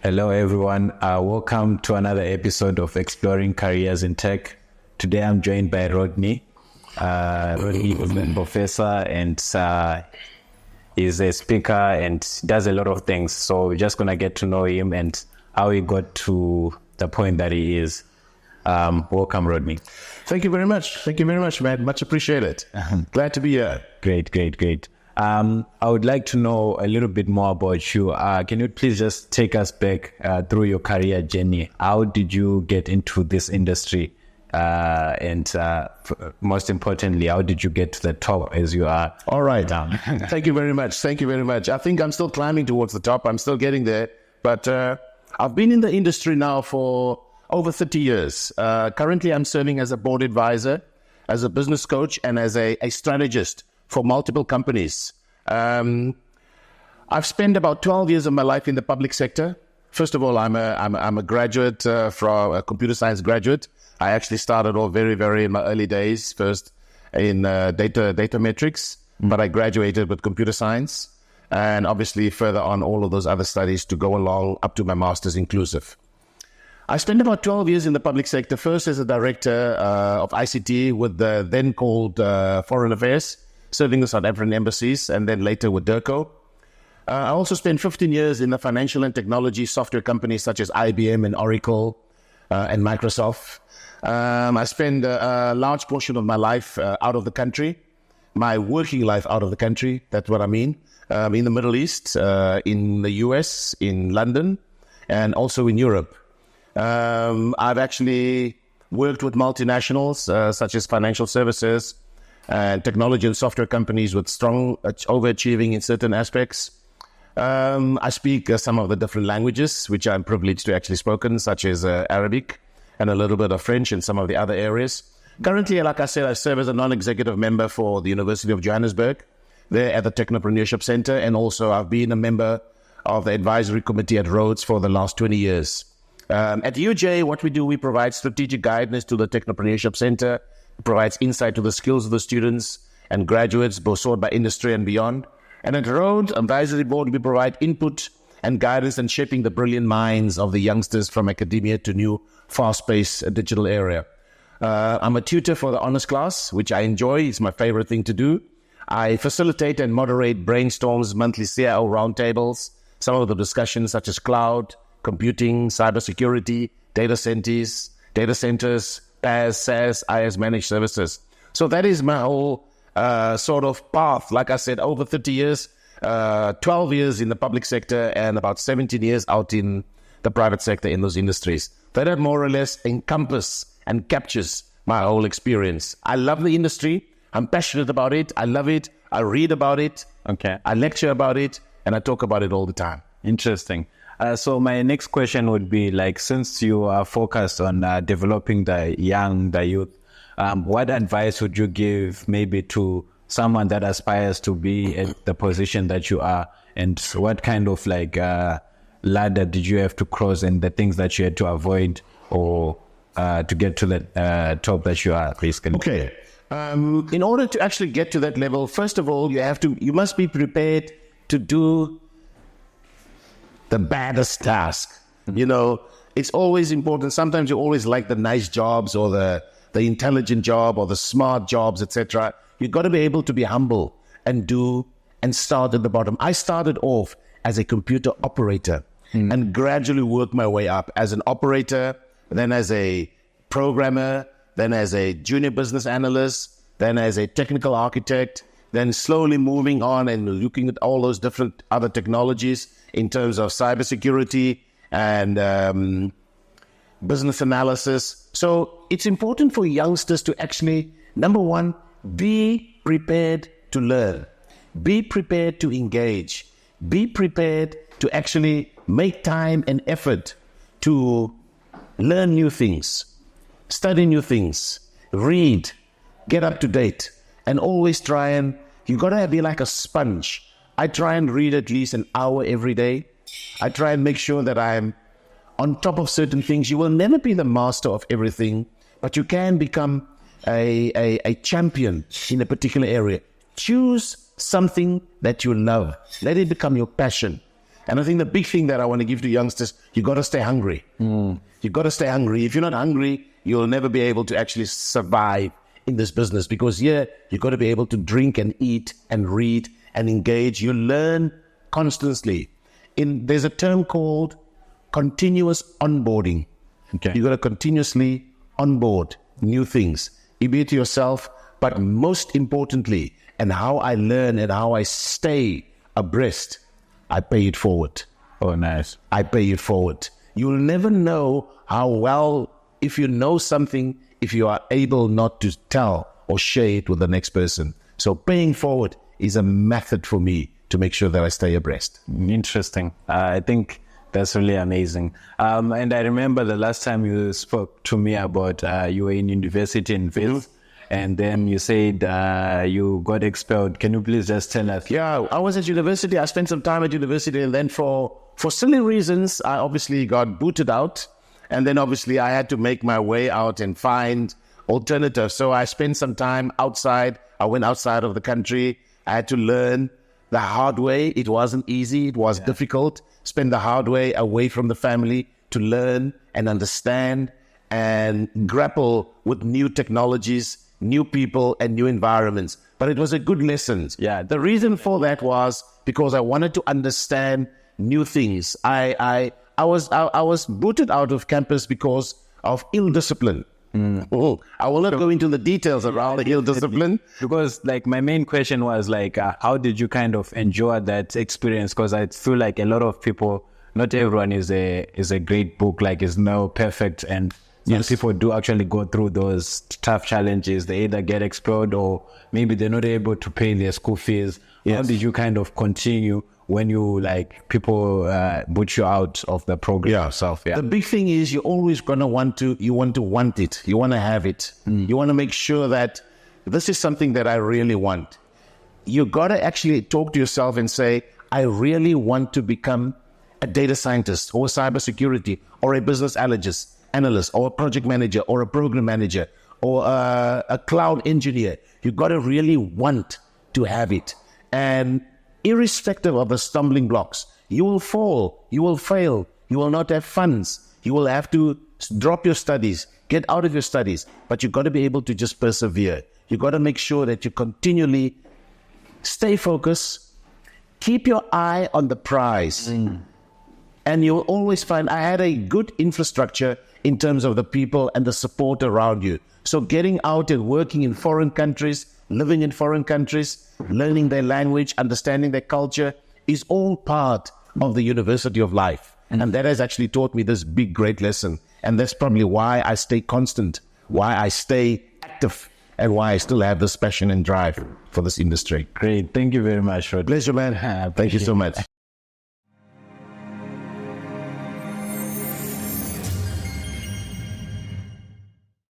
Hello, everyone. Welcome to another episode of Exploring Careers in Tech. Today, I'm joined by Rodney. Rodney is a professor and is a speaker and does a lot of things. So we're just going to get to know him and how he got to the point that he is. Welcome, Rodney. Thank you very much. Thank you very much, man. Much appreciated. Glad to be here. Great. I would like to know a little bit more about you. Can you please just take us back through your career journey? How did you get into this industry? And most importantly, how did you get to the top as you are? All right. Thank you very much. I think I'm still climbing towards the top. I'm still getting there. But I've been in the industry now for over 30 years. Currently, I'm serving as a board advisor, as a business coach, and as a strategist for multiple companies. I've spent about 12 years of my life in the public sector. First of all, I'm a graduate from a computer science graduate. I actually started off very in my early days, first in data metrics, but I graduated with computer science, and obviously further on all of those other studies to go along up to my master's inclusive. I spent about 12 years in the public sector, first as a director of ICT with the then called Foreign Affairs, serving the South African embassies, and then later with DIRCO. I also spent 15 years in the financial and technology software companies such as IBM and Oracle and Microsoft. I spent a large portion of my life out of the country, my working life out of the country, that's what I mean, in the Middle East, in the US, in London, and also in Europe. I've actually worked with multinationals such as financial services and technology and software companies with strong overachieving in certain aspects. I speak some of the different languages, which I'm privileged to actually spoken, such as Arabic and a little bit of French in some of the other areas. Currently, like I said, I serve as a non-executive member for the University of Johannesburg, there at the Technopreneurship Center, and also I've been a member of the advisory committee at Rhodes for the last 20 years. At UJ, what we do, we provide strategic guidance to the Technopreneurship Center, provides insight to the skills of the students and graduates, both sought by industry and beyond. And at Rhodes Advisory Board, we provide input and guidance in shaping the brilliant minds of the youngsters from academia to new fast-paced digital area. I'm a tutor for the honors class, which I enjoy. It's my favorite thing to do. I facilitate and moderate brainstorms, monthly CIO roundtables, some of the discussions such as cloud, computing, cybersecurity, data centers, PaaS, SaaS, IaaS managed services. So that is my whole sort of path. Like I said, over 30 years, 12 years in the public sector and about 17 years out in the private sector in those industries. That more or less encompass and captures my whole experience. I love the industry. I'm passionate about it. I love it. I read about it. Okay. I lecture about it, and I talk about it all the time. Interesting. So my next question would be, like, since you are focused on developing the youth, what advice would you give maybe to someone that aspires to be at the position that you are? And what kind of ladder did you have to cross, and the things that you had to avoid or to get to the top that you are, basically? Okay. In order to actually get to that level, first of all, you must be prepared to do the baddest task. You know, it's always important. Sometimes you always like the nice jobs or the intelligent job or the smart jobs, etc. You've got to be able to be humble and do and start at the bottom. I started off as a computer operator and gradually worked my way up as an operator, then as a programmer, then as a junior business analyst, then as a technical architect, then slowly moving on and looking at all those different other technologies in terms of cybersecurity and business analysis. So it's important for youngsters to actually, number one, be prepared to learn, be prepared to engage, be prepared to actually make time and effort to learn new things, study new things, read, get up to date, and always try and, you got to be like a sponge. I try and read at least an hour every day. I try and make sure that I'm on top of certain things. You will never be the master of everything, but you can become a champion in a particular area. Choose something that you love. Let it become your passion. And I think the big thing that I want to give to youngsters, you got to stay hungry. You got to stay hungry. If you're not hungry, you'll never be able to actually survive in this business, because you got to be able to drink and eat and read and engage. You learn constantly. There's a term called continuous onboarding. Okay. You got to continuously onboard new things, be it yourself, but most importantly, and how I learn and how I stay abreast, I pay it forward. Oh, nice. I pay it forward. You'll never know how well, if you know something, if you are able not to tell or share it with the next person. So paying forward is a method for me to make sure that I stay abreast. Interesting. I think that's really amazing. And I remember the last time you spoke to me about you were in university in Wits, and then you said you got expelled. Can you please just tell us? Yeah, I was at university. I spent some time at university, and then for silly reasons, I obviously got booted out. And then obviously I had to make my way out and find alternatives. So I spent some time outside. I went outside of the country. I had to learn the hard way. It wasn't easy. It was difficult. Spend the hard way away from the family to learn and understand and grapple with new technologies, new people, and new environments. But it was a good lesson. Yeah. The reason for that was because I wanted to understand new things. I was booted out of campus because of ill discipline. I will not go into the details around the ill discipline. Because like my main question was like, how did you kind of enjoy that experience? Because I feel like a lot of people, not everyone is a great book, like is no perfect. And some people do actually go through those tough challenges. They either get expelled or maybe they're not able to pay their school fees. How did you kind of continue when you like people boot you out of the program yourself? Yeah. The big thing is you're always going to want it. You want to have it. You want to make sure that this is something that I really want. You got to actually talk to yourself and say, I really want to become a data scientist or a cybersecurity or a business analyst or a project manager or a program manager or a cloud engineer. You got to really want to have it. And irrespective of the stumbling blocks, you will fall, you will fail, you will not have funds, you will have to drop your studies, get out of your studies, but you've got to be able to just persevere. You've got to make sure that you continually stay focused, keep your eye on the prize, and you'll always find I had a good infrastructure in terms of the people and the support around you. So getting out and working in foreign countries, living in foreign countries, learning their language, understanding their culture is all part of the university of life. And that has actually taught me this big, great lesson. And that's probably why I stay constant, why I stay active, and why I still have this passion and drive for this industry. Great. Thank you very much, Rod. Pleasure, man. Thank you so much.